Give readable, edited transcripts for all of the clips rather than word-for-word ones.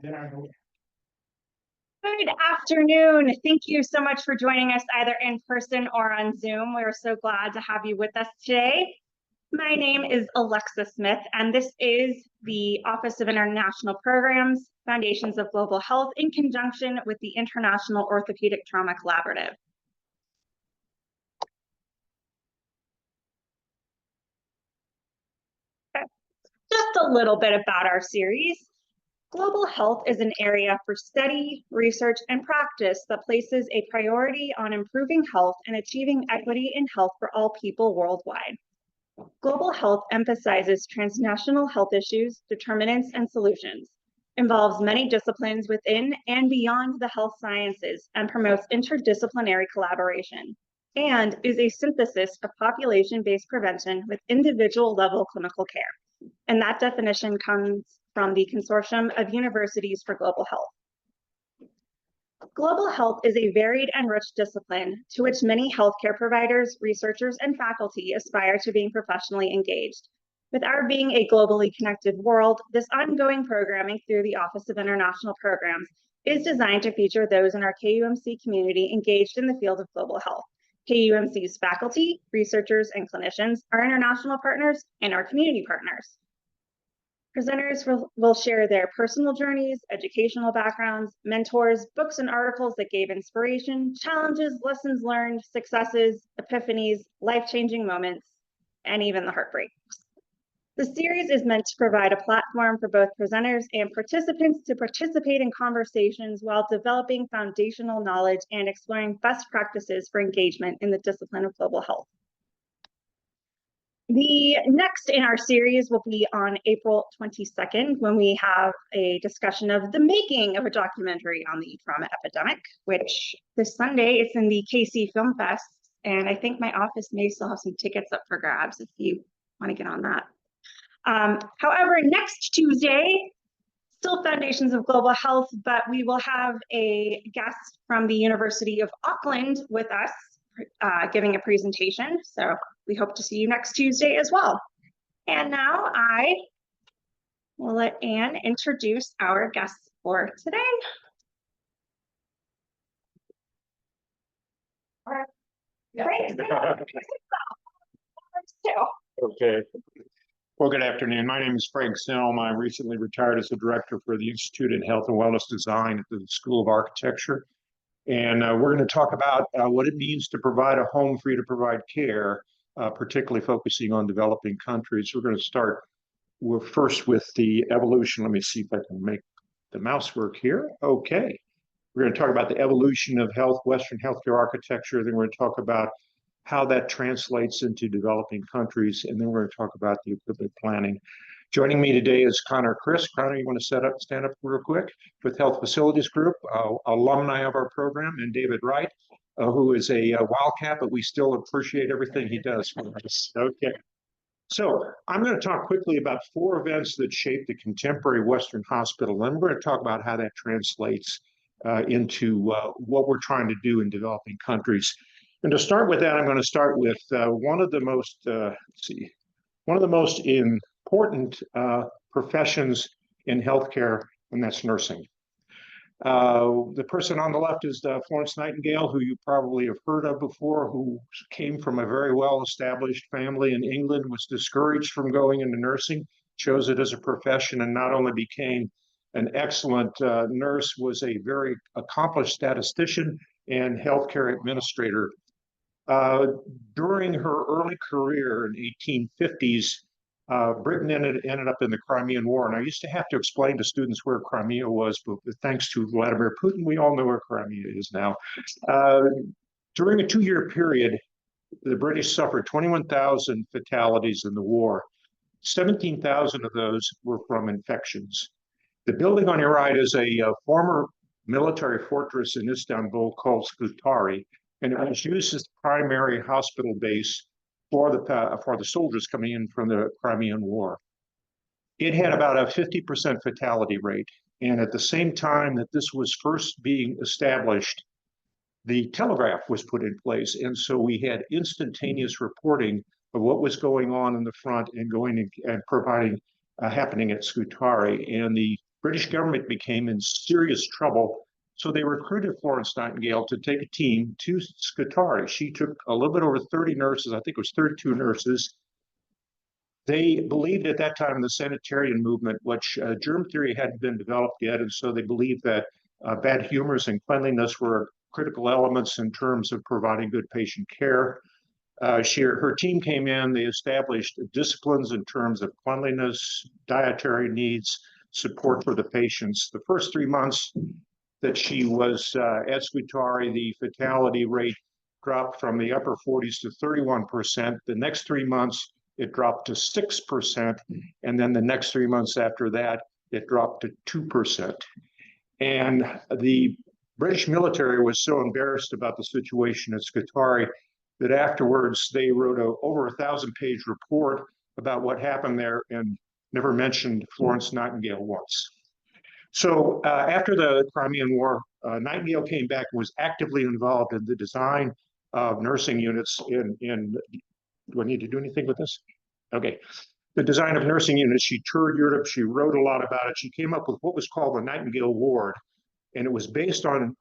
Good afternoon. Thank you so much for joining us either in person or on Zoom. We're so glad to have you with us today. My name is Alexa Smith, and this is the Office of International Programs, Foundations of Global Health, in conjunction with the International Orthopedic Trauma Collaborative. Okay. Just a little bit about our series. Global health is an area for study, research, and practice that places a priority on improving health and achieving equity in health for all people worldwide. Global health emphasizes transnational health issues, determinants, and solutions, involves many disciplines within and beyond the health sciences, and promotes interdisciplinary collaboration, and is a synthesis of population-based prevention with individual-level clinical care. And that definition comes from the Consortium of Universities for Global Health. Global health is a varied and rich discipline to which many healthcare providers, researchers, and faculty aspire to being professionally engaged. With our being a globally connected world, this ongoing programming through the Office of International Programs is designed to feature those in our KUMC community engaged in the field of global health. KUMC's faculty, researchers, and clinicians, our international partners, and our community partners. Presenters will share their personal journeys, educational backgrounds, mentors, books and articles that gave inspiration, challenges, lessons learned, successes, epiphanies, life-changing moments, and even the heartbreaks. The series is meant to provide a platform for both presenters and participants to participate in conversations while developing foundational knowledge and exploring best practices for engagement in the discipline of global health. The next in our series will be on April 22nd, when we have a discussion of the making of a documentary on the trauma epidemic, which this Sunday it's in the KC Film Fest, and I think my office may still have some tickets up for grabs if you want to get on that. However, next Tuesday, still Foundations of Global Health, but we will have a guest from the University of Auckland with us, giving a presentation. So we hope to see you next Tuesday as well. And now I will let Anne introduce our guests for today. Great. Okay. Well, good afternoon. My name is Frank Selm. I recently retired as the director for the Institute in Health and Wellness Design at the School of Architecture. And we're going to talk about what it means to provide a home for you to provide care, particularly focusing on developing countries. We're going to start first with the evolution. Let me see if I can make the mouse work here. Okay. We're going to talk about the evolution of Western healthcare architecture. Then we're going to talk about how that translates into developing countries. And then we're going to talk about the equipment planning. Joining me today is Connor Chris. Connor, you want to stand up real quick? With Health Facilities Group, alumni of our program, and David Wright, who is a wildcat, but we still appreciate everything he does for us. Okay. So I'm going to talk quickly about 4 events that shaped the contemporary Western hospital, and we're going to talk about how that translates into what we're trying to do in developing countries. And to start with that, I'm going to start with one of the most important professions in healthcare, and that's nursing. The person on the left is Florence Nightingale, who you probably have heard of before, who came from a very well-established family in England, was discouraged from going into nursing, chose it as a profession, and not only became an excellent nurse, was a very accomplished statistician and healthcare administrator. During her early career in the 1850s, Britain ended up in the Crimean War. And I used to have to explain to students where Crimea was, but thanks to Vladimir Putin, we all know where Crimea is now. During a 2-year period, the British suffered 21,000 fatalities in the war. 17,000 of those were from infections. The building on your right is a former military fortress in Istanbul called Scutari, and it was used as the primary hospital base for the soldiers coming in from the Crimean War. It had about a 50% fatality rate, and at the same time that this was first being established, the telegraph was put in place, and so we had instantaneous reporting of what was going on in the front and providing happening at Scutari. And the British government became in serious trouble. So they recruited Florence Nightingale to take a team to Scutari. She took a little bit over 30 nurses, I think it was 32 nurses. They believed at that time in the sanitarian movement, which germ theory hadn't been developed yet, and so they believed that bad humors and cleanliness were critical elements in terms of providing good patient care. Her team came in, they established disciplines in terms of cleanliness, dietary needs, support for the patients. The first 3 months that she was at Scutari, the fatality rate dropped from the upper 40s to 31%. The next 3 months, it dropped to 6%. And then the next 3 months after that, it dropped to 2%. And the British military was so embarrassed about the situation at Scutari that afterwards they wrote over 1,000-page report about what happened there and never mentioned Florence Nightingale once. So after the Crimean War, Nightingale came back and was actively involved in the design of nursing units do I need to do anything with this? Okay. The design of nursing units. She toured Europe. She wrote a lot about it. She came up with what was called the Nightingale Ward, and it was based on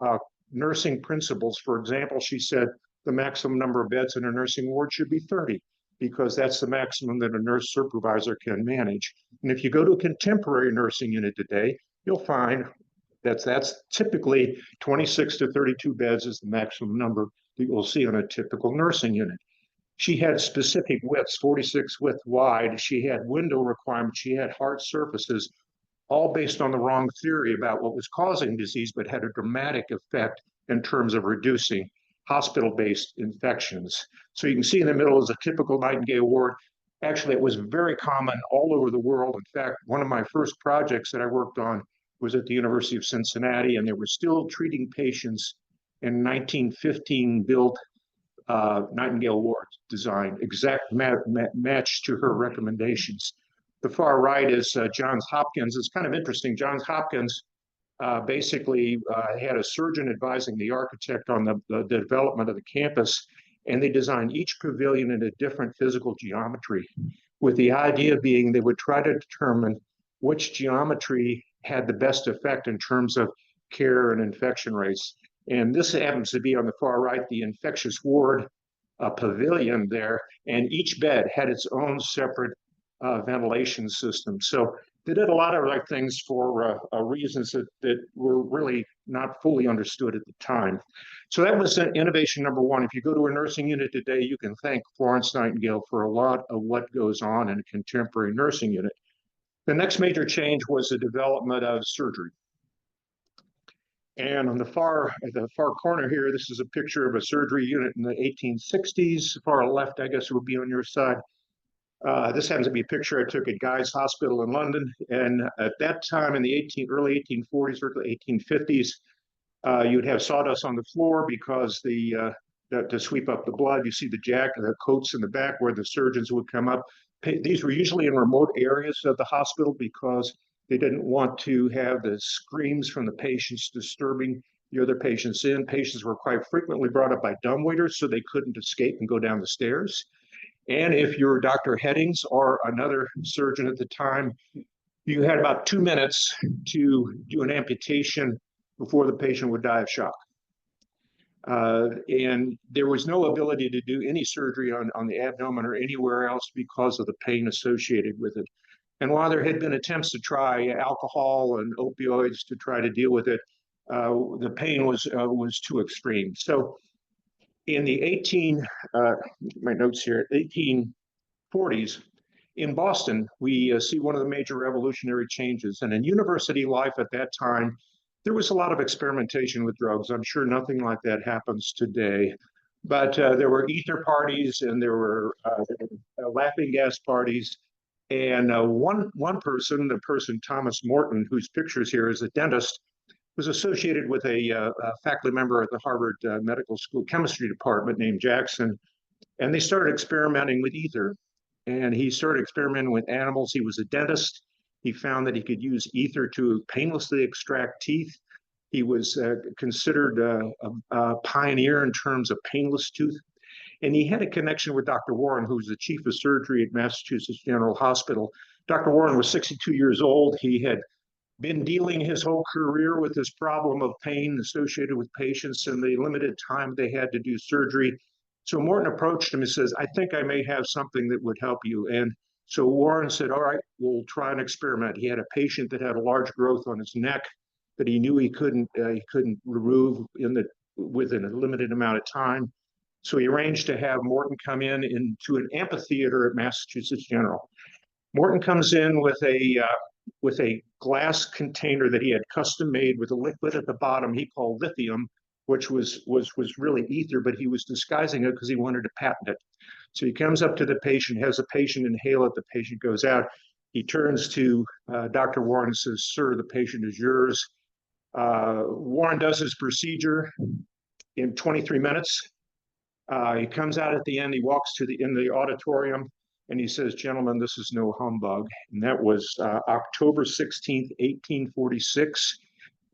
nursing principles. For example, she said the maximum number of beds in a nursing ward should be 30 because that's the maximum that a nurse supervisor can manage. And if you go to a contemporary nursing unit today, you'll find that's typically 26 to 32 beds is the maximum number that you'll see on a typical nursing unit. She had specific widths, 46 width wide. She had window requirements. She had hard surfaces, all based on the wrong theory about what was causing disease, but had a dramatic effect in terms of reducing hospital-based infections. So you can see in the middle is a typical Nightingale ward. Actually, it was very common all over the world. In fact, one of my first projects that I worked on was at the University of Cincinnati, and they were still treating patients in 1915 built Nightingale Ward design, exact match to her recommendations. The far right is Johns Hopkins. It's kind of interesting. Johns Hopkins basically had a surgeon advising the architect on the development of the campus, and they designed each pavilion in a different physical geometry, with the idea being they would try to determine which geometry had the best effect in terms of care and infection rates. And this happens to be on the far right, the infectious ward pavilion there, and each bed had its own separate ventilation system. So they did a lot of things for reasons that were really not fully understood at the time. So that was innovation number one. If you go to a nursing unit today, you can thank Florence Nightingale for a lot of what goes on in a contemporary nursing unit. The next major change was the development of surgery. And on the far corner here, this is a picture of a surgery unit in the 1860s. Far left, I guess it would be on your side. This happens to be a picture I took at Guy's Hospital in London. And at that time in the early 1840s, early 1850s, you'd have sawdust on the floor because to sweep up the blood. You see the coats in the back where the surgeons would come up. These were usually in remote areas of the hospital because they didn't want to have the screams from the patients disturbing the other patients in. Patients were quite frequently brought up by dumbwaiters, so they couldn't escape and go down the stairs. And if you were Dr. Headings or another surgeon at the time, you had about 2 minutes to do an amputation before the patient would die of shock. And there was no ability to do any surgery on the abdomen or anywhere else because of the pain associated with it. And while there had been attempts to try alcohol and opioids to try to deal with it, the pain was too extreme. So in the 1840s, in Boston, we see one of the major revolutionary changes. And in university life at that time, there was a lot of experimentation with drugs. I'm sure nothing like that happens today. But there were ether parties and there were laughing gas parties. And one person, the person Thomas Morton, whose pictures here is a dentist, was associated with a faculty member at the Harvard Medical School chemistry department named Jackson. And they started experimenting with ether. And he started experimenting with animals. He was a dentist. He found that he could use ether to painlessly extract teeth. He was considered a pioneer in terms of painless tooth. And he had a connection with Dr. Warren, who was the chief of surgery at Massachusetts General Hospital. Dr. Warren was 62 years old. He had been dealing his whole career with this problem of pain associated with patients and the limited time they had to do surgery. So Morton approached him and says, I think I may have something that would help you. And so Warren said, all right, we'll try an experiment. He had a patient that had a large growth on his neck that he knew he couldn't remove within a limited amount of time. So he arranged to have Morton come in into an amphitheater at Massachusetts General. Morton comes in with a glass container that he had custom made with a liquid at the bottom he called lithium, which was really ether, but he was disguising it because he wanted to patent it. So he comes up to the patient, has the patient inhale it, the patient goes out. He turns to Dr. Warren and says, sir, the patient is yours. Warren does his procedure in 23 minutes. He comes out at the end, he walks in the auditorium, and he says, gentlemen, this is no humbug. And that was October 16th, 1846.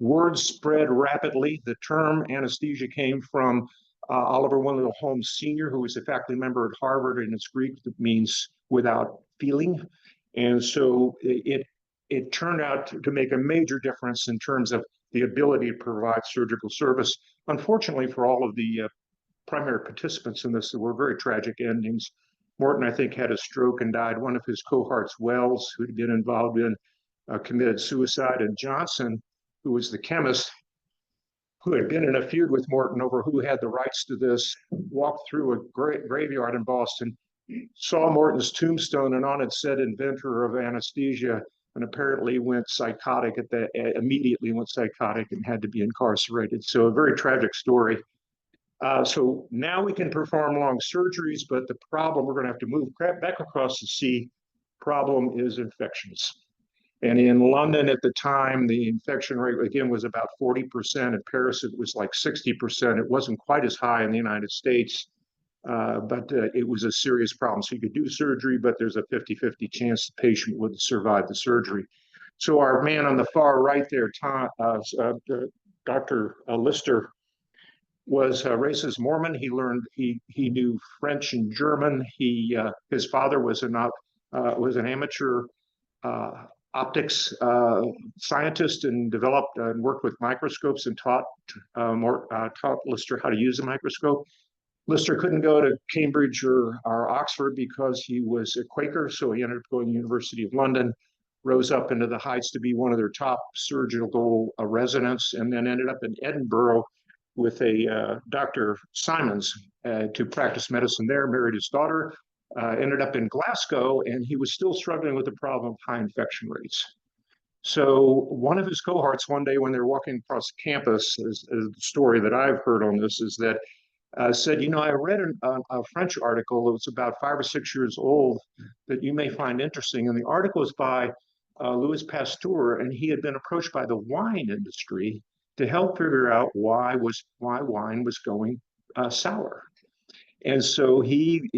Word spread rapidly. The term anesthesia came from Oliver Wendell Holmes Sr., who was a faculty member at Harvard, and it's Greek that means without feeling. And so it turned out to make a major difference in terms of the ability to provide surgical service. Unfortunately for all of the primary participants in this, there were very tragic endings. Morton, I think, had a stroke and died. One of his cohorts, Wells, who had been involved in committed suicide. And Johnson, who was the chemist, who had been in a feud with Morton over who had the rights to this, walked through a graveyard in Boston, saw Morton's tombstone, and on it said inventor of anesthesia, and apparently went psychotic immediately went psychotic and had to be incarcerated. So a very tragic story. So now we can perform long surgeries, but the problem, we're going to have to move back across the sea. Problem is infections. And in London at the time, the infection rate, again, was about 40%. In Paris, it was like 60%. It wasn't quite as high in the United States, but it was a serious problem. So you could do surgery, but there's a 50-50 chance the patient would survive the surgery. So our man on the far right there, Dr. Lister, was raised as Mormon. He learned, he knew French and German. His father was an amateur optics scientist and developed and worked with microscopes and taught Lister how to use a microscope. Lister couldn't go to Cambridge or Oxford because he was a Quaker, so he ended up going to the University of London, rose up into the heights to be one of their top surgical residents, and then ended up in Edinburgh with a Dr. Simons to practice medicine there, married his daughter, ended up in Glasgow, and he was still struggling with the problem of high infection rates. So one of his cohorts one day when they were walking across campus, the story that I've heard on this is that said, you know, I read a French article that was about 5 or 6 years old that you may find interesting. And the article was by Louis Pasteur, and he had been approached by the wine industry to help figure out why wine was going sour. And so he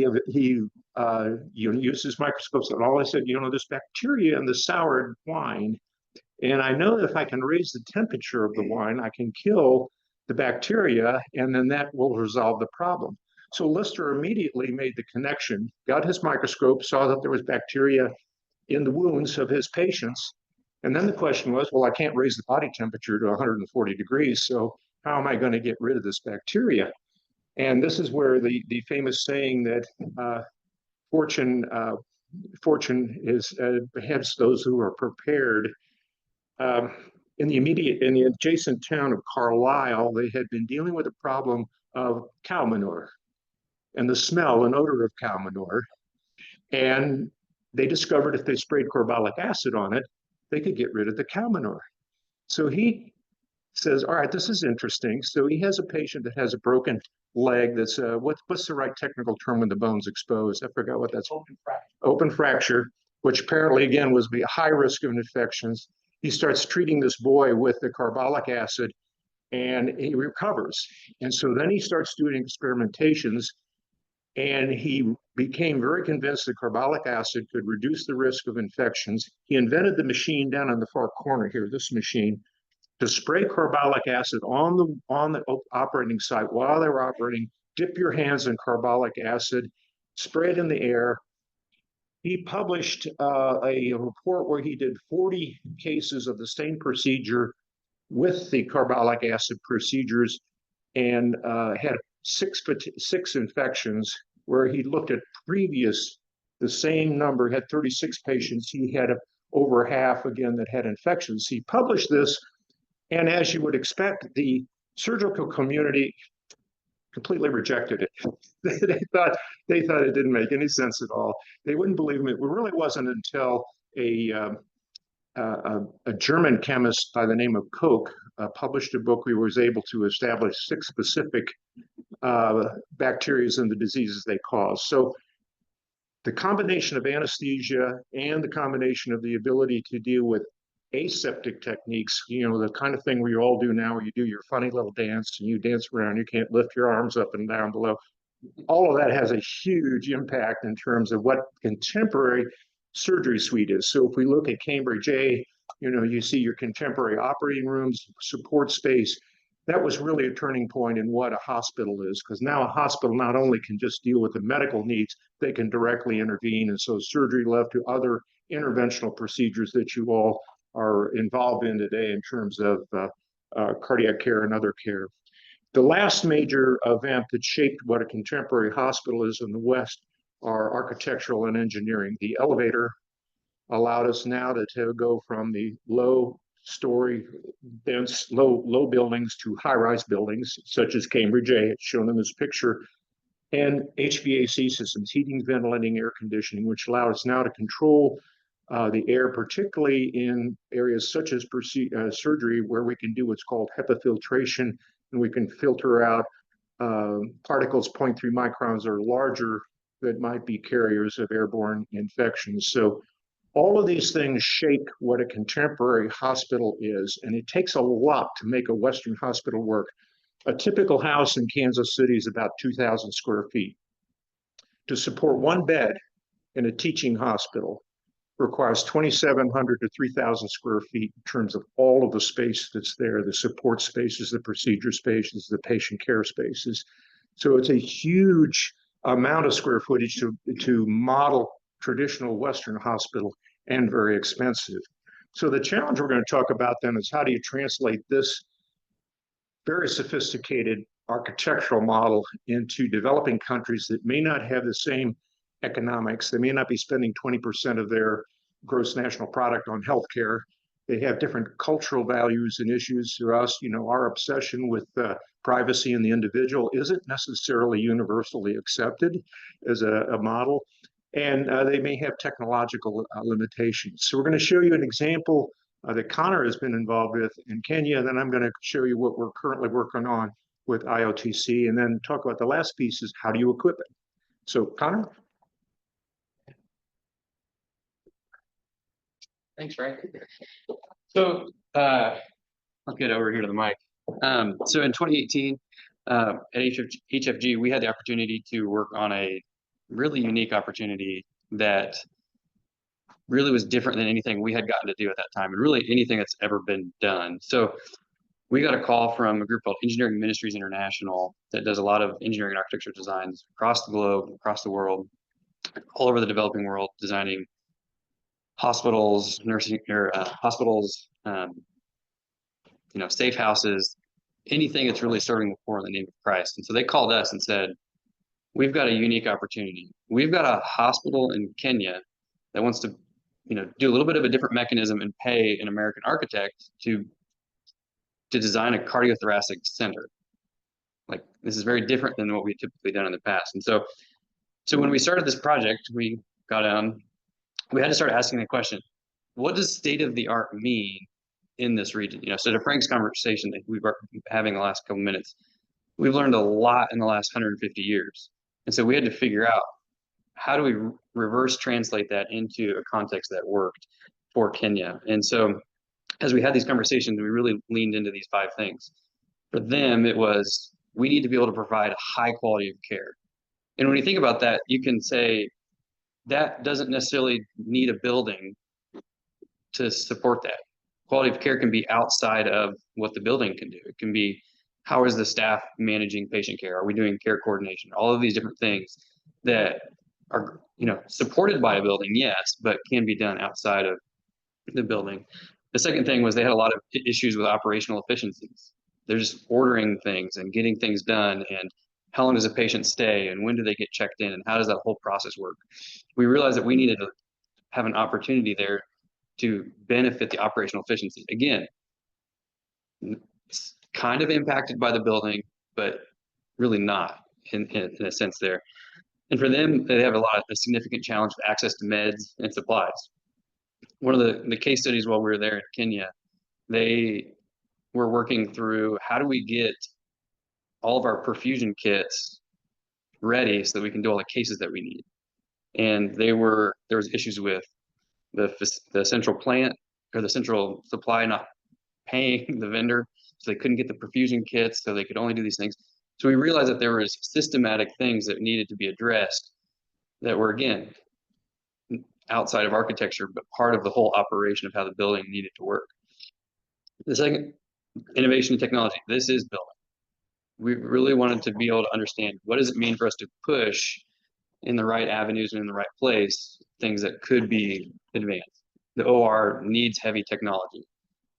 used his microscopes and all. I said, you know, there's bacteria in the soured wine, and I know that if I can raise the temperature of the wine, I can kill the bacteria, and then that will resolve the problem. So Lister immediately made the connection, got his microscope, saw that there was bacteria in the wounds of his patients. And then the question was, well, I can't raise the body temperature to 140 degrees, so how am I going to get rid of this bacteria? And this is where the famous saying that fortune beheads those who are prepared. In the adjacent town of Carlisle, they had been dealing with a problem of cow manure and the smell and odor of cow manure. And they discovered if they sprayed carbolic acid on it, they could get rid of the cow manure. So he says, all right, this is interesting. So he has a patient that has a broken leg that's, what's the right technical term when the bone's exposed? I forgot what that's. Open fracture. Open fracture, which apparently, again, was a high risk of infections. He starts treating this boy with the carbolic acid, and he recovers. And so then he starts doing experimentations, and he became very convinced that carbolic acid could reduce the risk of infections. He invented the machine down in the far corner here, this machine, to spray carbolic acid on the operating site while they were operating. Dip your hands in carbolic acid, spray it in the air, He published a report where he did 40 cases of the same procedure with the carbolic acid procedures and had six infections where he looked at the same number, had 36 patients. He had over half again that had infections. He published this, and as you would expect, the surgical community completely rejected it. they thought it didn't make any sense at all. They wouldn't believe him. It really wasn't until a German chemist by the name of Koch published a book where he was able to establish 6 specific bacteria and the diseases they cause. So the combination of anesthesia and the combination of the ability to deal with aseptic techniques, the kind of thing we all do now where you do your funny little dance and you dance around, you can't lift your arms up and down below. All of that has a huge impact in terms of what contemporary surgery suite is. So if we look at Cambridge A, you see your contemporary operating rooms, support space. That was really a turning point in what a hospital is, because now a hospital not only can just deal with the medical needs, they can directly intervene. And so surgery left to other interventional procedures that you all are involved in today in terms of cardiac care and other care. The last major event that shaped what a contemporary hospital is in the West are architectural and engineering. The elevator allowed us now to go from the low-story, dense, low buildings to high-rise buildings, such as Cambridge A, it's shown in this picture, and HVAC systems, heating, ventilating, air conditioning, which allowed us now to control the air, particularly in areas such as surgery, where we can do what's called HEPA filtration, and we can filter out particles 0.3 microns or larger that might be carriers of airborne infections. So all of these things shape what a contemporary hospital is, and it takes a lot to make a Western hospital work. A typical house in Kansas City is about 2,000 square feet. To support one bed in a teaching hospital requires 2,700 to 3,000 square feet in terms of all of the space that's there, the support spaces, the procedure spaces, the patient care spaces. So it's a huge amount of square footage to model traditional Western hospital, and very expensive. So the challenge we're going to talk about then is how do you translate this very sophisticated architectural model into developing countries that may not have the same economics. They may not be spending 20% of their gross national product on healthcare. They have different cultural values and issues. For us, our obsession with privacy and the individual isn't necessarily universally accepted as a model, and they may have technological limitations. So we're going to show you an example that Connor has been involved with in Kenya, and then I'm going to show you what we're currently working on with IOTC, and then talk about the last piece is how do you equip it. So Connor? Thanks, Frank. So I'll get over here to the mic. So in 2018, at HFG, we had the opportunity to work on a really unique opportunity that really was different than anything we had gotten to do at that time, and really anything that's ever been done. So we got a call from a group called Engineering Ministries International that does a lot of engineering and architecture designs across the globe, across the world, all over the developing world, designing hospitals, nursing or hospitals, safe houses, anything that's really serving the poor in the name of Christ. And so they called us and said, we've got a unique opportunity. We've got a hospital in Kenya that wants to, do a little bit of a different mechanism and pay an American architect to design a cardiothoracic center. Like, this is very different than what we've typically done in the past. And so when we started this project, we got we had to start asking the question, what does state of the art mean in this region? So to Frank's conversation that we were having the last couple minutes, we've learned a lot in the last 150 years. And so we had to figure out, how do we reverse translate that into a context that worked for Kenya? And so as we had these conversations, we really leaned into these 5 things. For them, it was, we need to be able to provide a high quality of care. And when you think about that, you can say, that doesn't necessarily need a building to support that. Quality of care can be outside of what the building can do. It can be, how is the staff managing patient care? Are we doing care coordination? All of these different things that are, supported by a building, yes, but can be done outside of the building. The second thing was they had a lot of issues with operational efficiencies. They're just ordering things and getting things done, and how long does a patient stay, and when do they get checked in, and how does that whole process work? We realized that we needed to have an opportunity there to benefit the operational efficiency. Again, it's kind of impacted by the building, but really not in a sense there. And for them, they have a significant challenge with access to meds and supplies. One of the case studies while we were there in Kenya, they were working through how do we get all of our perfusion kits ready so that we can do all the cases that we need. And there was issues with the central plant or the central supply not paying the vendor, so they couldn't get the perfusion kits, so they could only do these things. So we realized that there was systematic things that needed to be addressed that were, again, outside of architecture, but part of the whole operation of how the building needed to work. The second, innovation and technology. This is building. We really wanted to be able to understand what does it mean for us to push in the right avenues and in the right place things that could be advanced. The OR needs heavy technology,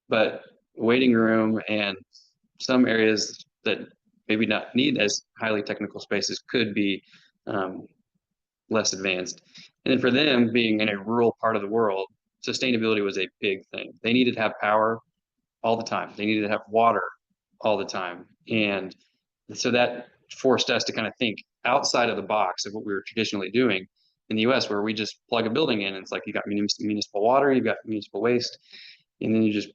but waiting room and some areas that maybe not need as highly technical spaces could be less advanced. And then for them, being in a rural part of the world, sustainability was a big thing. They needed to have power all the time. They needed to have water all the time. And so that forced us to kind of think outside of the box of what we were traditionally doing in the US, where we just plug a building in and it's like you got municipal water, you've got municipal waste, and then you just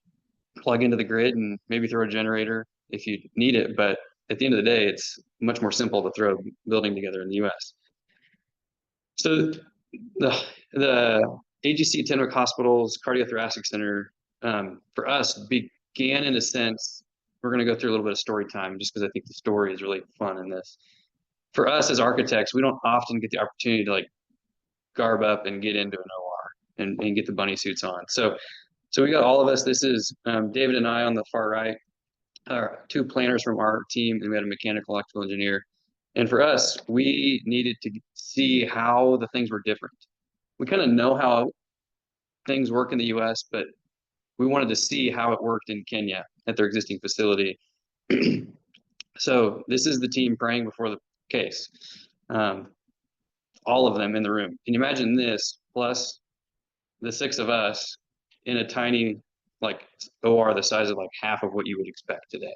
plug into the grid and maybe throw a generator if you need it. But at the end of the day, it's much more simple to throw a building together in the US. So the AGC Tenwick Hospital's Cardiothoracic Center, for us, began in a sense, we're going to go through a little bit of story time just because I think the story is really fun in this. For us as architects, we don't often get the opportunity to like garb up and get into an OR and get the bunny suits on. So we got all of us. This is David and I on the far right, two planners from our team, and we had a mechanical electrical engineer. And for us, we needed to see how the things were different. We kind of know how things work in the US, but we wanted to see how it worked in Kenya at their existing facility. So this is the team praying before the case. All of them in the room. Can you imagine this plus the 6 of us in a tiny like OR the size of like half of what you would expect today,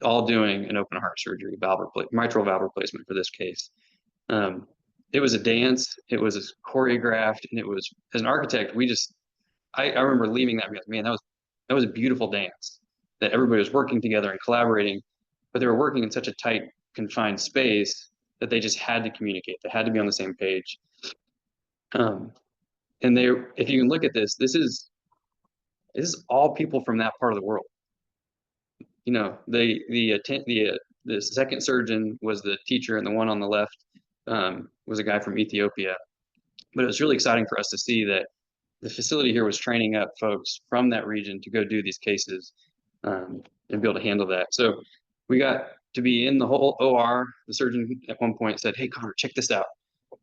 all doing an open heart surgery, mitral valve replacement for this case. It was a dance, it was choreographed, and it was, as an architect, I remember leaving that, man, that was a beautiful dance that everybody was working together and collaborating, but they were working in such a tight, confined space that they just had to communicate. They had to be on the same page. And if you can look at this is all people from that part of the world. You know, the second surgeon was the teacher, and the one on the left was a guy from Ethiopia. But it was really exciting for us to see that the facility here was training up folks from that region to go do these cases and be able to handle that. So we got to be in the whole OR. The surgeon at one point said, "Hey, Connor, check this out."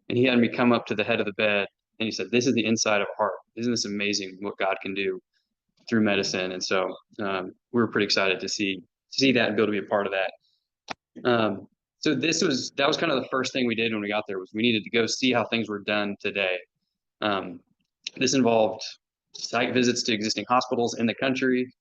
And he had me come up to the head of the bed, and he said, "This is the inside of a heart. Isn't this amazing what God can do through medicine?" And so we were pretty excited to see that and be able to be a part of that. So that was kind of the first thing we did when we got there, was we needed to go see how things were done today. This involved site visits to existing hospitals in the country,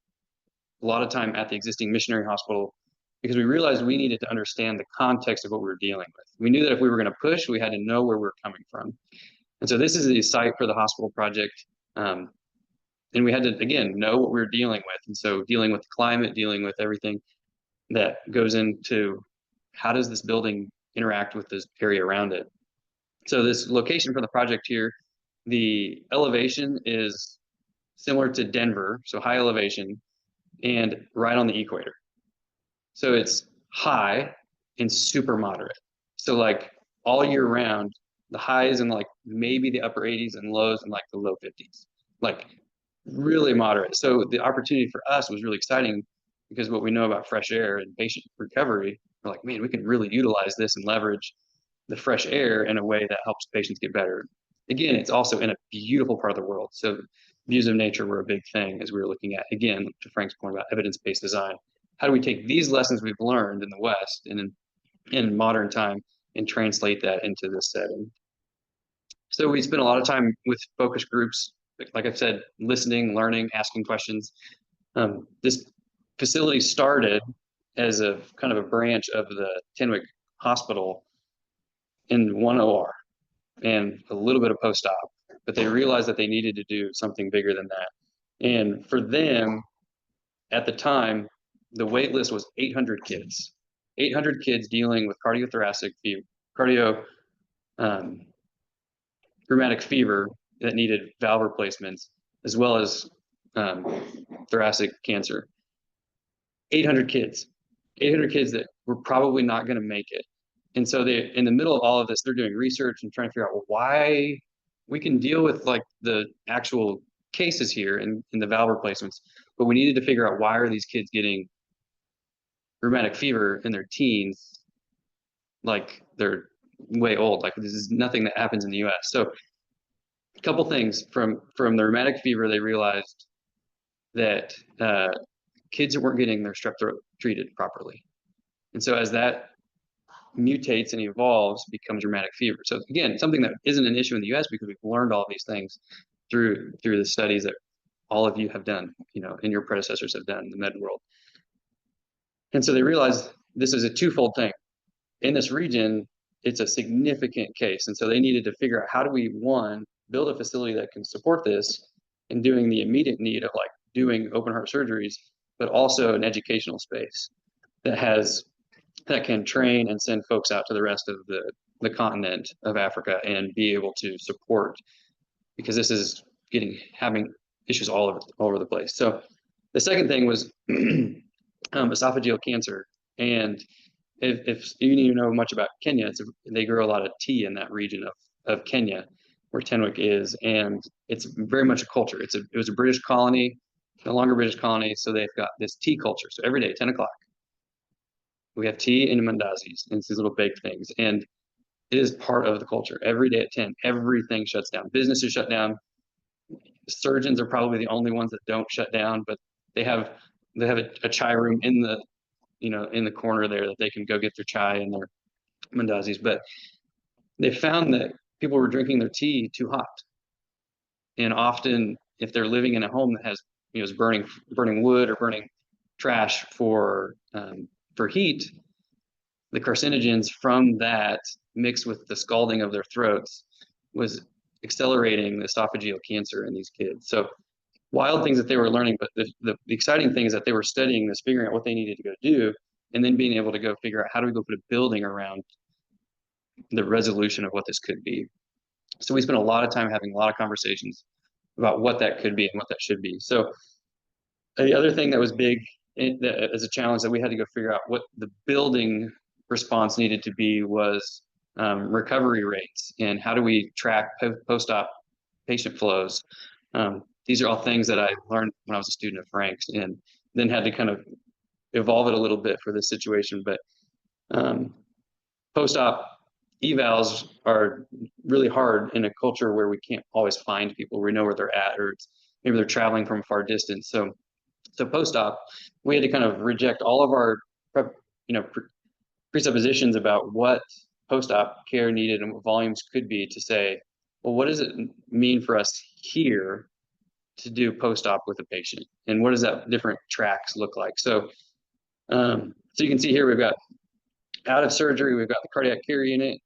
a lot of time at the existing missionary hospital, because we realized we needed to understand the context of what we were dealing with. We knew that if we were going to push, we had to know where we were coming from. And so this is the site for the hospital project. And we had to, again, know what we were dealing with. And so dealing with the climate, dealing with everything that goes into how does this building interact with this area around it. So this location for the project here, the elevation is similar to Denver, so high elevation, and right on the equator. So it's high and super moderate. So like all year round, the highs in like maybe the upper 80s and lows in like the low 50s, like really moderate. So the opportunity for us was really exciting, because what we know about fresh air and patient recovery, we're like, man, we can really utilize this and leverage the fresh air in a way that helps patients get better. Again, it's also in a beautiful part of the world. So views of nature were a big thing as we were looking at, again, to Frank's point about evidence-based design. How do we take these lessons we've learned in the West and in modern time and translate that into this setting? So we spent a lot of time with focus groups, like I said, listening, learning, asking questions. This facility started as a kind of a branch of the Tenwick Hospital in one OR and a little bit of post-op, but they realized that they needed to do something bigger than that. And for them, at the time, the wait list was 800 kids. 800 kids dealing with cardiothoracic fever, rheumatic fever that needed valve replacements, as well as thoracic cancer. 800 kids. 800 kids that were probably not going to make it. And so they, in the middle of all of this, they're doing research and trying to figure out, well, why we can deal with like the actual cases here and the valve replacements, but we needed to figure out why are these kids getting rheumatic fever in their teens, like they're way old. Like this is nothing that happens in the US. So a couple things from the rheumatic fever, they realized that kids weren't getting their strep throat treated properly. And so as that mutates and evolves, becomes rheumatic fever. So again, something that isn't an issue in the US because we've learned all these things through the studies that all of you have done, you know, and your predecessors have done in the med world. And so they realized this is a twofold thing. In this region, it's a significant case. And so they needed to figure out how do we, one, build a facility that can support this and doing the immediate need of like doing open heart surgeries, but also an educational space that can train and send folks out to the rest of the continent of Africa and be able to support, because this is having issues all over the place. So the second thing was esophageal cancer. And if you need to know much about Kenya, they grow a lot of tea in that region of Kenya where Tenwick is, and it's very much a culture. It was a British colony, no longer British colony, so they've got this tea culture. So every day, 10 o'clock, we have tea and mandazis, and it's these little baked things. And it is part of the culture. Every day at 10, everything shuts down. Business is shut down. Surgeons are probably the only ones that don't shut down, but they have a chai room in the corner there that they can go get their chai and their mandazis. But they found that people were drinking their tea too hot. And often if they're living in a home that has, is burning wood or burning trash for heat, the carcinogens from that mixed with the scalding of their throats was accelerating the esophageal cancer in these kids. So wild things that they were learning, but the exciting thing is that they were studying this, figuring out what they needed to go do, and then being able to go figure out how do we go put a building around the resolution of what this could be. So we spent a lot of time having a lot of conversations about what that could be and what that should be. So the other thing that was big as a challenge that we had to go figure out what the building response needed to be was recovery rates and how do we track post-op patient flows. These are all things that I learned when I was a student at Frank's, and then had to kind of evolve it a little bit for this situation. But post-op evals are really hard in a culture where we can't always find people. We know where they're at, or maybe they're traveling from a far distance. So post-op, we had to kind of reject all of our presuppositions about what post-op care needed and what volumes could be to say, well, what does it mean for us here to do post-op with a patient, and what does that different tracks look like? So you can see here we've got out of surgery, we've got the cardiac care unit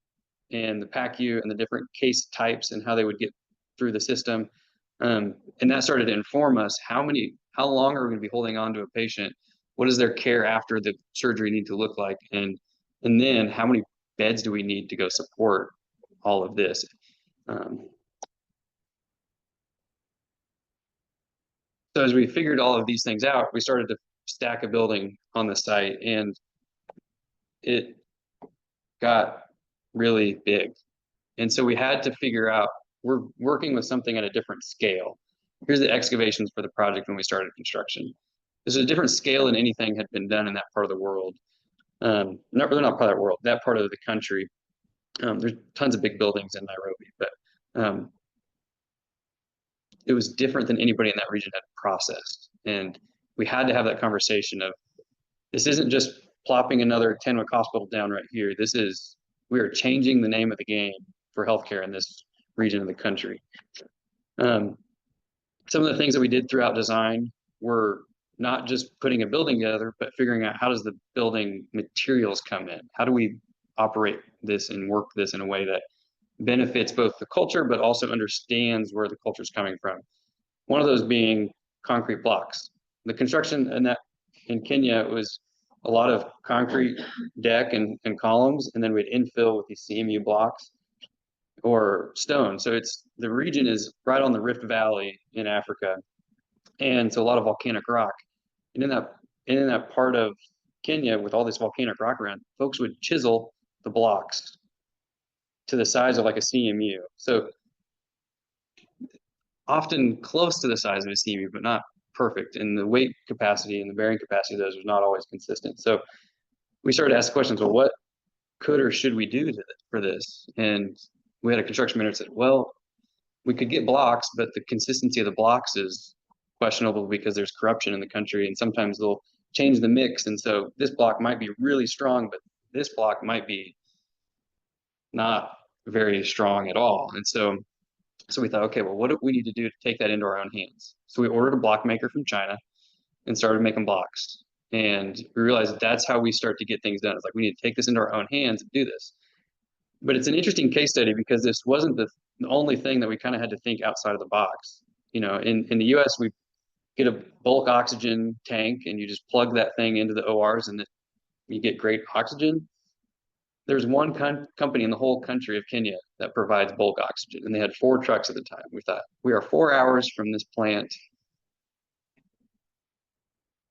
and the PACU and the different case types and how they would get through the system. And that started to inform us how long are we going to be holding on to a patient? What does their care after the surgery need to look like? And then how many beds do we need to go support all of this? So as we figured all of these things out, we started to stack a building on the site, and it got really big. And so we had to figure out, we're working with something at a different scale. Here's the excavations for the project when we started construction. This is a different scale than anything had been done in that part of the world. Not part of the world, that part of the country. There's tons of big buildings in Nairobi, but it was different than anybody in that region had processed. And we had to have that conversation of, this isn't just plopping another Tenwick hospital down right here. We are changing the name of the game for healthcare in this region of the country. Some of the things that we did throughout design were not just putting a building together, but figuring out, how does the building materials come in? How do we operate this and work this in a way that benefits both the culture, but also understands where the culture is coming from? One of those being concrete blocks. The construction in Kenya was a lot of concrete deck and columns, and then we'd infill with these CMU blocks or stone. So the region is right on the Rift Valley in Africa, and so a lot of volcanic rock. And in that part of Kenya with all this volcanic rock around, folks would chisel the blocks to the size of like a CMU. So often close to the size of a CMU, but not perfect. And the weight capacity and the bearing capacity of those was not always consistent. So we started to ask questions, well, what could or should we do for this? And we had a construction manager that said, well, we could get blocks, but the consistency of the blocks is questionable because there's corruption in the country, and sometimes they'll change the mix. And so this block might be really strong, but this block might be not very strong at all. And so we thought, okay, well, what do we need to do to take that into our own hands? So we ordered a block maker from China and started making blocks. And we realized that's how we start to get things done. It's like, we need to take this into our own hands and do this. But it's an interesting case study because this wasn't the only thing that we kind of had to think outside of the box. You know, in the US, we get a bulk oxygen tank and you just plug that thing into the ORs and you get great oxygen. There's one company in the whole country of Kenya that provides bulk oxygen, and they had 4 trucks at the time. We thought, we are 4 hours from this plant.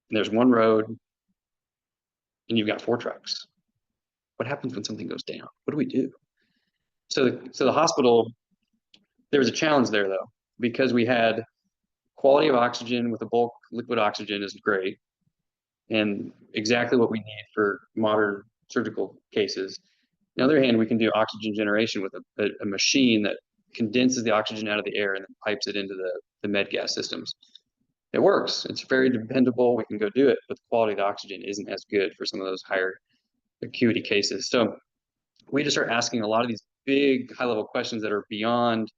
And there's one road, and you've got 4 trucks. What happens when something goes down? What do we do? So the hospital, there was a challenge there though, because we had quality of oxygen with a bulk liquid oxygen is great, and exactly what we need for modern surgical cases. On the other hand, we can do oxygen generation with a machine that condenses the oxygen out of the air and then pipes it into the med gas systems. It works. It's very dependable. We can go do it, but the quality of the oxygen isn't as good for some of those higher acuity cases. So we just start asking a lot of these big high-level questions that are beyond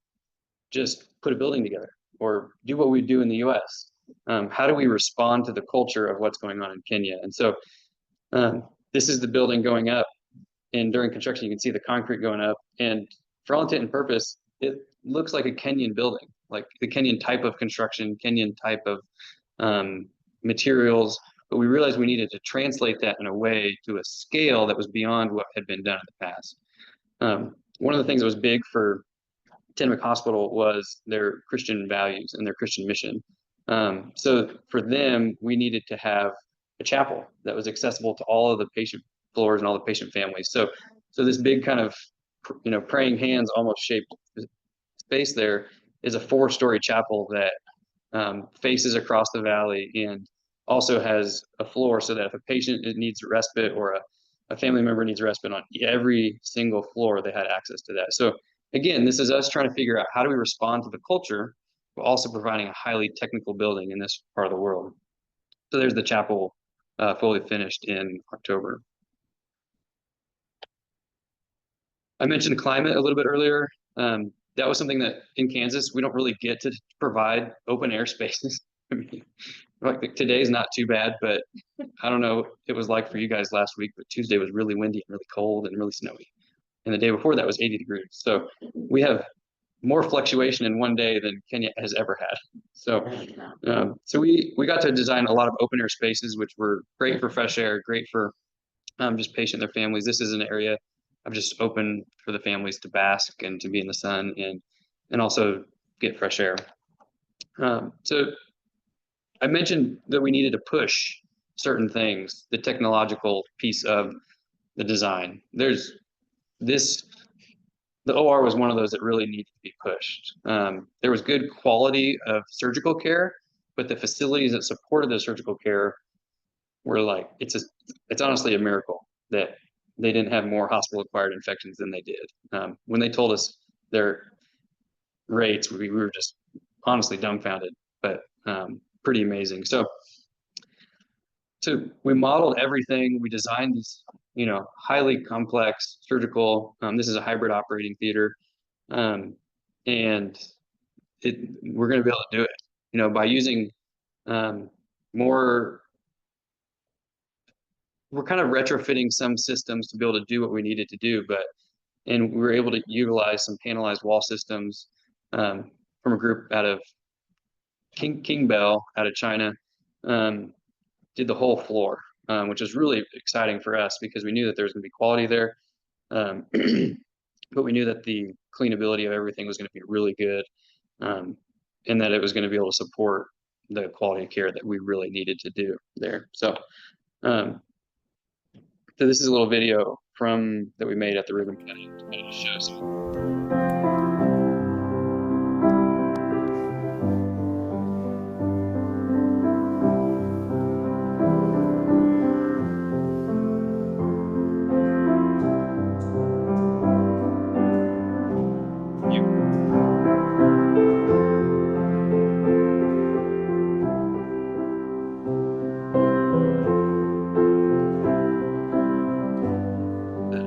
just put a building together or do what we do in the US. How do we respond to the culture of what's going on in Kenya? And so this is the building going up, and during construction, you can see the concrete going up. And for all intent and purpose, it looks like a Kenyan building, like the Kenyan type of construction, Kenyan type of materials. But we realized we needed to translate that in a way to a scale that was beyond what had been done in the past. One of the things that was big for Tenwick Hospital was their Christian values and their Christian mission. So for them, we needed to have a chapel that was accessible to all of the patient floors and all the patient families. So this big kind of, praying hands almost shaped space there is a 4-story chapel that faces across the valley and also has a floor so that if a patient needs respite or a family member needs respite on every single floor, they had access to that. So again, this is us trying to figure out how do we respond to the culture, while also providing a highly technical building in this part of the world. So there's the chapel fully finished in October. I mentioned climate a little bit earlier. That was something that in Kansas, we don't really get to provide open air spaces. I mean, like today's not too bad, but I don't know what it was like for you guys last week, but Tuesday was really windy and really cold and really snowy. And the day before that was 80 degrees. So we have more fluctuation in one day than Kenya has ever had. So we got to design a lot of open air spaces, which were great for fresh air, great for just patient and their families. This is an area of just open for the families to bask and to be in the sun and also get fresh air. So I mentioned that we needed to push certain things, the technological piece of the design. The OR was one of those that really needed to be pushed. There was good quality of surgical care, but the facilities that supported the surgical care were like, it's honestly a miracle that they didn't have more hospital-acquired infections than they did. When they told us their rates, we were just honestly dumbfounded, but pretty amazing. So we modeled everything. We designed these, highly complex surgical. This is a hybrid operating theater, and we're going to be able to do it, by using more. We're kind of retrofitting some systems to be able to do what we needed to do, and we were able to utilize some panelized wall systems from a group out of King Bell out of China. Did the whole floor, which is really exciting for us because we knew that there was going to be quality there, but we knew that the cleanability of everything was going to be really good, and that it was going to be able to support the quality of care that we really needed to do there. So this is a little video that we made at the ribbon cutting to kind of show some.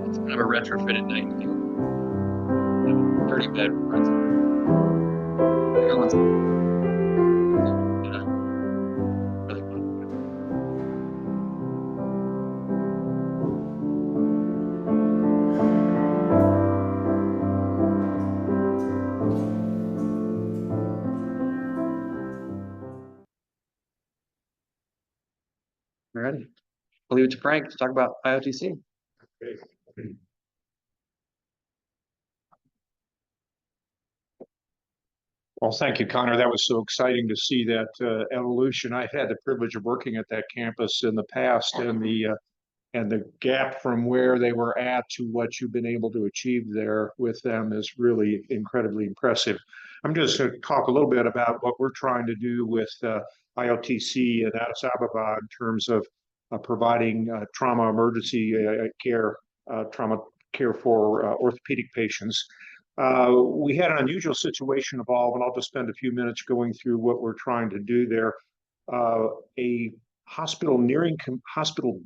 It's kind of a retrofitted night field. 30 bedrooms. Really fun. All righty. I'll leave it to Frank to talk about IOTC. Well, thank you, Connor. That was so exciting to see that evolution. I've had the privilege of working at that campus in the past, and the gap from where they were at to what you've been able to achieve there with them is really incredibly impressive. I'm just going to talk a little bit about what we're trying to do with IOTC and Addis Ababa in terms of providing trauma emergency care, trauma care for orthopedic patients. We had an unusual situation evolve, and I'll just spend a few minutes going through what we're trying to do there. A hospital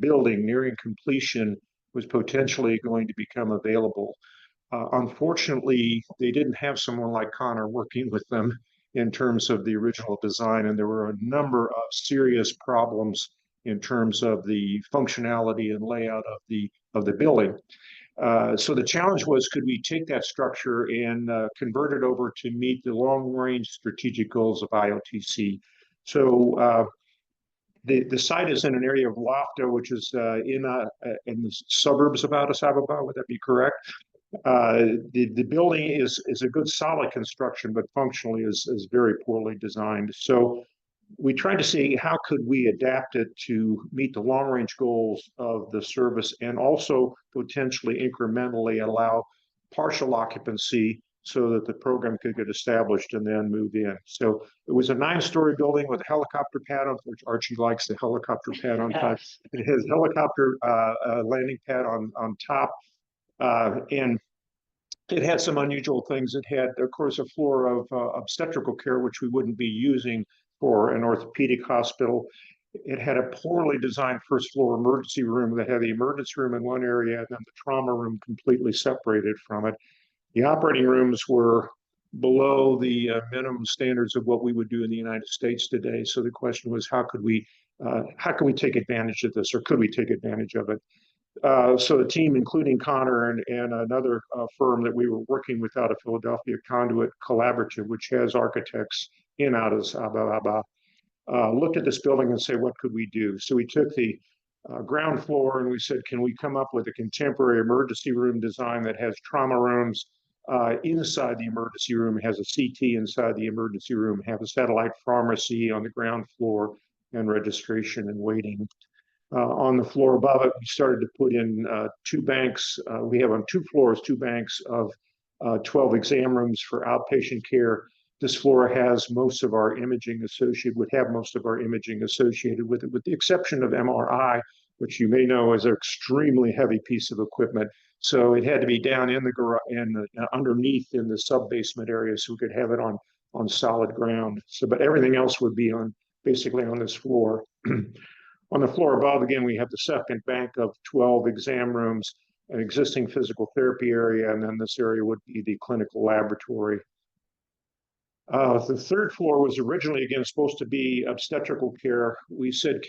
building nearing completion was potentially going to become available. Unfortunately, they didn't have someone like Connor working with them in terms of the original design, and there were a number of serious problems in terms of the functionality and layout of the building. So the challenge was, could we take that structure and convert it over to meet the long-range strategic goals of IOTC? So the site is in an area of Lofta, which is in the suburbs of Addis Ababa. Would that be correct? The building is a good solid construction, but functionally is very poorly designed. So we tried to see how could we adapt it to meet the long-range goals of the service and also potentially incrementally allow partial occupancy so that the program could get established and then move in. So it was a 9-story building with a helicopter pad on, which Archie likes the helicopter pad on top. It has helicopter landing pad on top. And it had some unusual things. It had, of course, a floor of obstetrical care, which we wouldn't be using for an orthopedic hospital. It had a poorly designed first floor emergency room that had the emergency room in one area and then the trauma room completely separated from it. The operating rooms were below the minimum standards of what we would do in the United States today. So the question was, how can we take advantage of this, or could we take advantage of it? So the team, including Connor and another firm that we were working with out of Philadelphia, Conduit Collaborative, which has architects in Addis Ababa, looked at this building and said, what could we do? So we took the ground floor and we said, can we come up with a contemporary emergency room design that has trauma rooms inside the emergency room, has a CT inside the emergency room, have a satellite pharmacy on the ground floor, and registration and waiting. On the floor above it, we started to put in 2 banks. We have on 2 floors, 2 banks of 12 exam rooms for outpatient care. This floor has most of our imaging associated with it, with the exception of MRI, which you may know is an extremely heavy piece of equipment. So it had to be down in the garage and underneath in the sub-basement area so we could have it on solid ground. So, but everything else would be basically on this floor. On the floor above, again, we have the second bank of 12 exam rooms, an existing physical therapy area, and then this area would be the clinical laboratory. The third floor was originally, again, supposed to be obstetrical care. We said,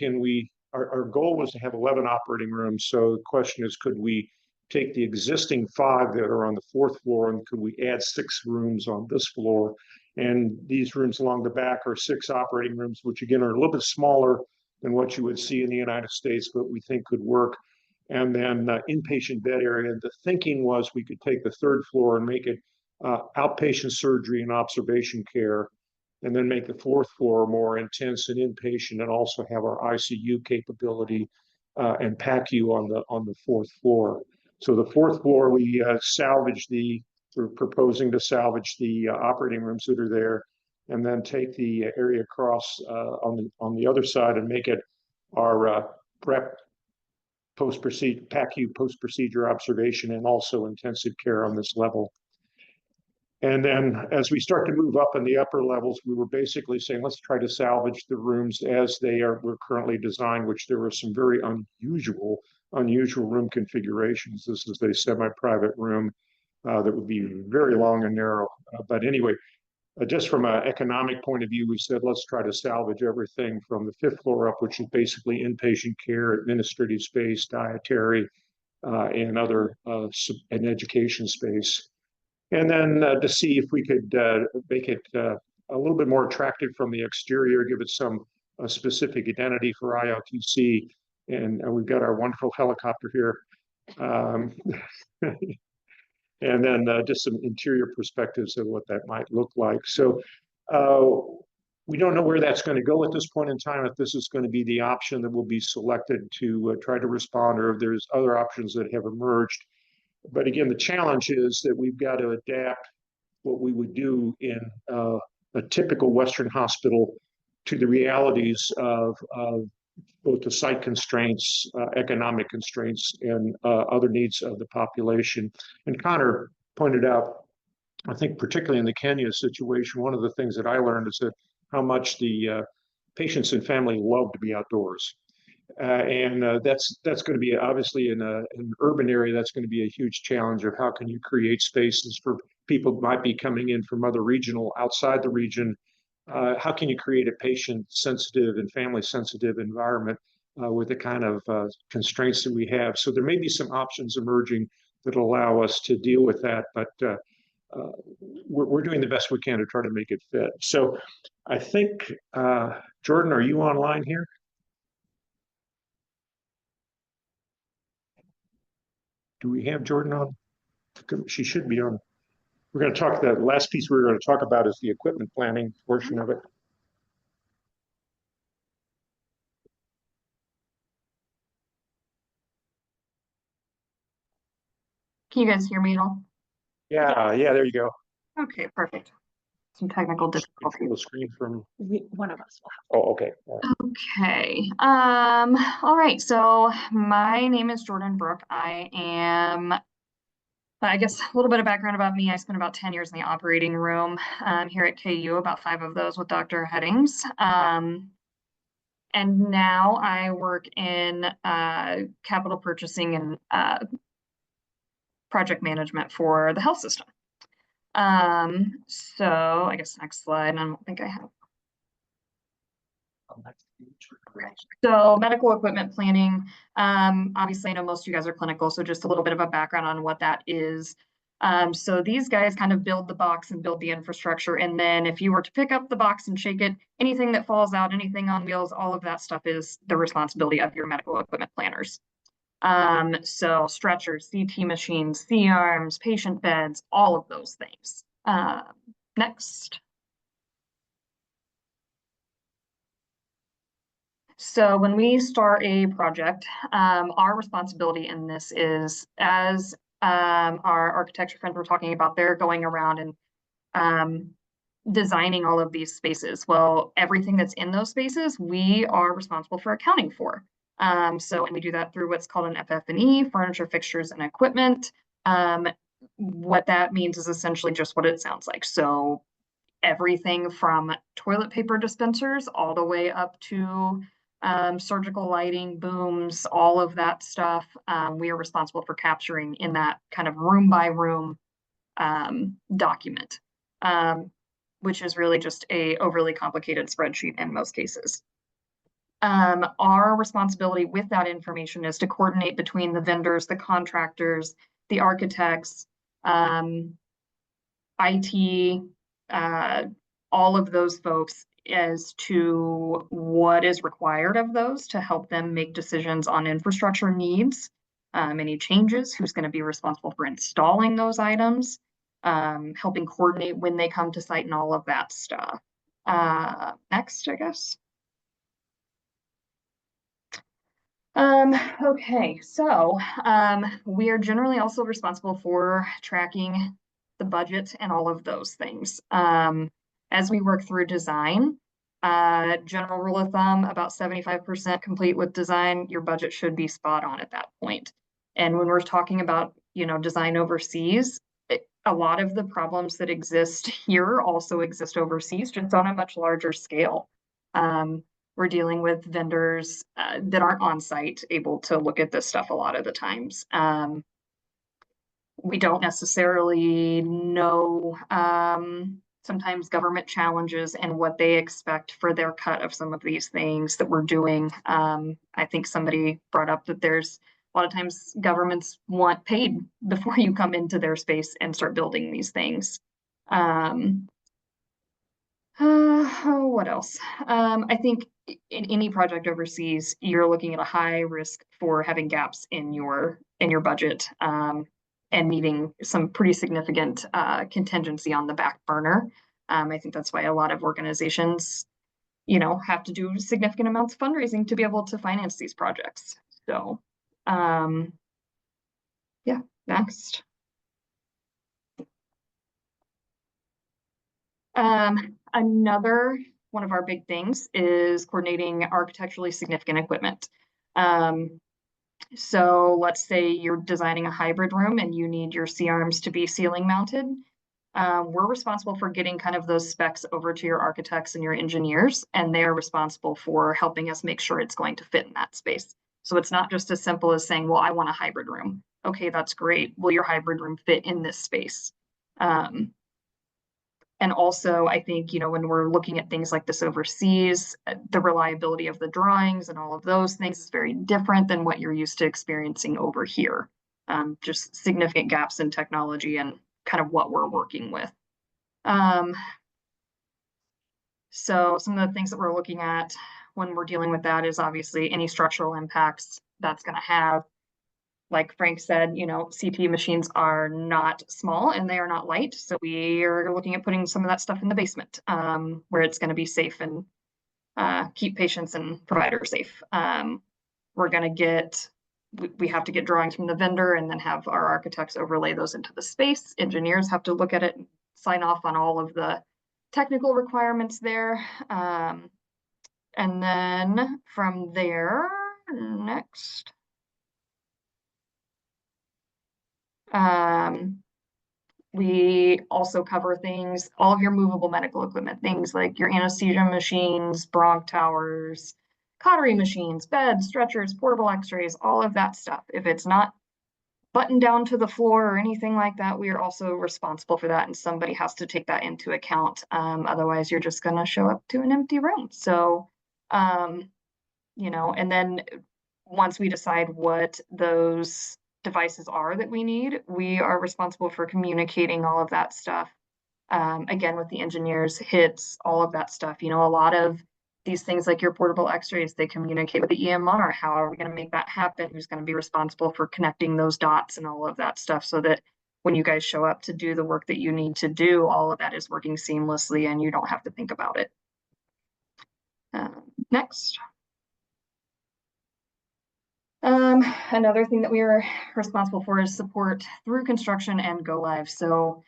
our goal was to have 11 operating rooms. So the question is, could we take the existing 5 that are on the 4th floor and could we add 6 rooms on this floor? And these rooms along the back are 6 operating rooms, which again are a little bit smaller than what you would see in the United States, but we think could work. And then inpatient bed area. The thinking was we could take the 3rd floor and make it outpatient surgery and observation care, and then make the 4th floor more intense and inpatient, and also have our ICU capability and PACU on the 4th floor. So the 4th floor, we're proposing to salvage the operating rooms that are there, and then take the area across on the other side and make it our prep post-procedure, PACU post-procedure observation, and also intensive care on this level. And then as we start to move up in the upper levels, we were basically saying, let's try to salvage the rooms as were currently designed, which there were some very unusual room configurations. This is a semi-private room that would be very long and narrow. But anyway, just from an economic point of view, we said, let's try to salvage everything from the 5th floor up, which is basically inpatient care, administrative space, dietary, and other and education space. And then to see if we could make it a little bit more attractive from the exterior, give it some specific identity for IOTC. And we've got our wonderful helicopter here. And then just some interior perspectives of what that might look like. So we don't know where that's going to go at this point in time, if this is going to be the option that will be selected to try to respond, or if there's other options that have emerged. But again, the challenge is that we've got to adapt what we would do in a typical Western hospital to the realities of both the site constraints, economic constraints, and other needs of the population. And Connor pointed out, I think particularly in the Kenya situation, one of the things that I learned is that how much the patients and family love to be outdoors. And that's going to be obviously in an urban area, that's going to be a huge challenge of how can you create spaces for people who might be coming in from other outside the region. How can you create a patient sensitive and family sensitive environment with the kind of constraints that we have? So there may be some options emerging that allow us to deal with that, but we're doing the best we can to try to make it fit. So I think, Jordan, are you online here? Do we have Jordan on? She should be on. We're going to talk, the last piece we're going to talk about is the equipment planning portion of it. Can you guys hear me at all? Yeah, there you go. Okay, perfect. Some technical difficulty. The screen from One of us will Oh, okay. Okay. All right. So my name is Jordan Brooke. I guess a little bit of background about me. I spent about 10 years in the operating room here at KU, about 5 of those with Dr. Headings. And now I work in capital purchasing and project management for the health system. So I guess next slide, and I don't think I have. So medical equipment planning, obviously I know most of you guys are clinical, so just a little bit of a background on what that is. So these guys kind of build the box and build the infrastructure, and then if you were to pick up the box and shake it, anything that falls out, anything on wheels, all of that stuff is the responsibility of your medical equipment planners. So stretchers, CT machines, C-arms, patient beds, all of those things. Next. So when we start a project, our responsibility in this is, as our architecture friends were talking about, they're going around and designing all of these spaces. Well, everything that's in those spaces, we are responsible for accounting for. And we do that through what's called an FF&E, furniture, fixtures, and equipment. What that means is essentially just what it sounds like. So everything from toilet paper dispensers all the way up to surgical lighting, booms, all of that stuff. We are responsible for capturing in that kind of room by room document, which is really just a overly complicated spreadsheet in most cases. Our responsibility with that information is to coordinate between the vendors, the contractors, the architects, IT, all of those folks as to what is required of those to help them make decisions on infrastructure needs, any changes, who's going to be responsible for installing those items, helping coordinate when they come to site and all of that stuff. Next, I guess. Okay, so we are generally also responsible for tracking the budget and all of those things. As we work through design, general rule of thumb, about 75% complete with design, your budget should be spot on at that point. And when we're talking about, design overseas, a lot of the problems that exist here also exist overseas, just on a much larger scale. We're dealing with vendors that aren't on site able to look at this stuff a lot of the times. We don't necessarily know sometimes government challenges and what they expect for their cut of some of these things that we're doing. I think somebody brought up that there's a lot of times governments want paid before you come into their space and start building these things. What else? I think in any project overseas, you're looking at a high risk for having gaps in your budget and needing some pretty significant contingency on the back burner. I think that's why a lot of organizations, have to do significant amounts of fundraising to be able to finance these projects. So, yeah, next. Another one of our big things is coordinating architecturally significant equipment. So let's say you're designing a hybrid room and you need your C-arms to be ceiling mounted. We're responsible for getting kind of those specs over to your architects and your engineers, and they are responsible for helping us make sure it's going to fit in that space. So it's not just as simple as saying, well, I want a hybrid room. Okay, that's great. Will your hybrid room fit in this space? And also, I think, when we're looking at things like this overseas, the reliability of the drawings and all of those things is very different than what you're used to experiencing over here. Just significant gaps in technology and kind of what we're working with. So some of the things that we're looking at when we're dealing with that is obviously any structural impacts that's going to have. Like Frank said, CT machines are not small and they are not light. So we are looking at putting some of that stuff in the basement where it's going to be safe and keep patients and providers safe. We're going to we have to get drawings from the vendor and then have our architects overlay those into the space. Engineers have to look at it and sign off on all of the technical requirements there. And then from there, next. We also cover things, all of your movable medical equipment, things like your anesthesia machines, bronch towers, cautery machines, beds, stretchers, portable x-rays, all of that stuff. If it's not buttoned down to the floor or anything like that, we are also responsible for that, and somebody has to take that into account. Otherwise, you're just going to show up to an empty room. So, and then once we decide what those devices are that we need, we are responsible for communicating all of that stuff. Again, with the engineers, hits, all of that stuff. A lot of these things like your portable x-rays, they communicate with the EMR. How are we going to make that happen? Who's going to be responsible for connecting those dots and all of that stuff so that when you guys show up to do the work that you need to do, all of that is working seamlessly and you don't have to think about it. Next. Another thing that we are responsible for is support through construction and go live. So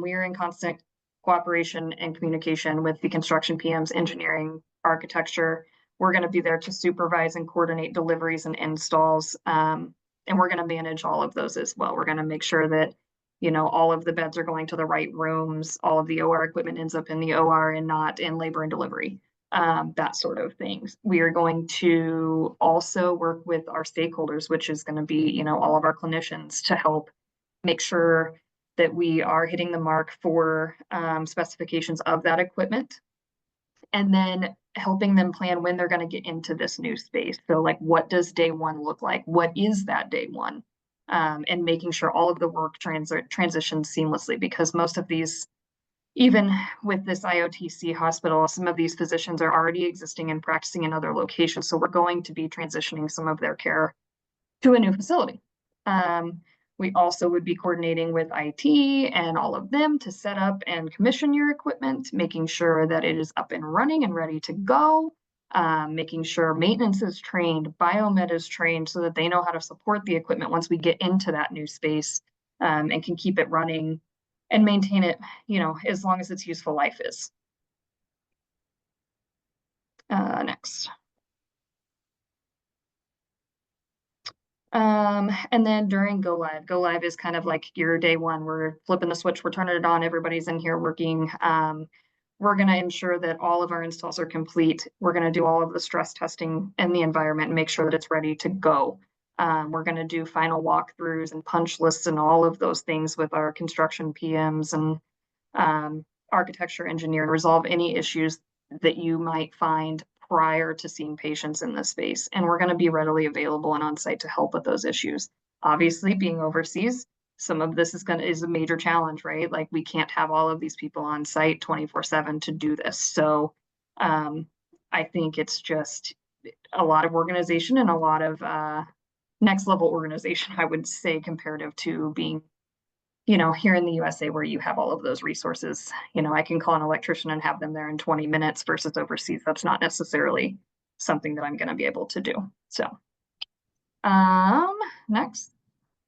we are in constant cooperation and communication with the construction PMs, engineering, architecture. We're going to be there to supervise and coordinate deliveries and installs. And we're going to manage all of those as well. We're going to make sure that, you know, all of the beds are going to the right rooms, all of the OR equipment ends up in the OR and not in labor and delivery, that sort of things. We are going to also work with our stakeholders, which is going to be, you know, all of our clinicians, to help make sure that we are hitting the mark for specifications of that equipment, and then helping them plan when they're going to get into this new space. So like, what does day one look like? What is that day one? And making sure all of the work transitions seamlessly, because most of these, even with this IOTC hospital, some of these physicians are already existing and practicing in other locations. So we're going to be transitioning some of their care to a new facility. We also would be coordinating with IT and all of them to set up and commission your equipment, making sure that it is up and running and ready to go, making sure maintenance is trained, biomed is trained, so that they know how to support the equipment once we get into that new space, and can keep it running and maintain it, you know, as long as its useful life is. Next. And then during go live is kind of like your day one. We're flipping the switch, we're turning it on, everybody's in here working. We're going to ensure that all of our installs are complete. We're going to do all of the stress testing in the environment and make sure that it's ready to go. We're going to do final walkthroughs and punch lists and all of those things with our construction PMs and architecture engineer to resolve any issues that you might find prior to seeing patients in this space. And we're going to be readily available and on site to help with those issues. Obviously, being overseas, some of this is a major challenge, right? Like, we can't have all of these people on site 24/7 to do this. So I think it's just a lot of organization and a lot of next level organization, I would say, comparative to being, you know, here in the USA, where you have all of those resources. You know, I can call an electrician and have them there in 20 minutes versus overseas. That's not necessarily something that I'm going to be able to do. So, next.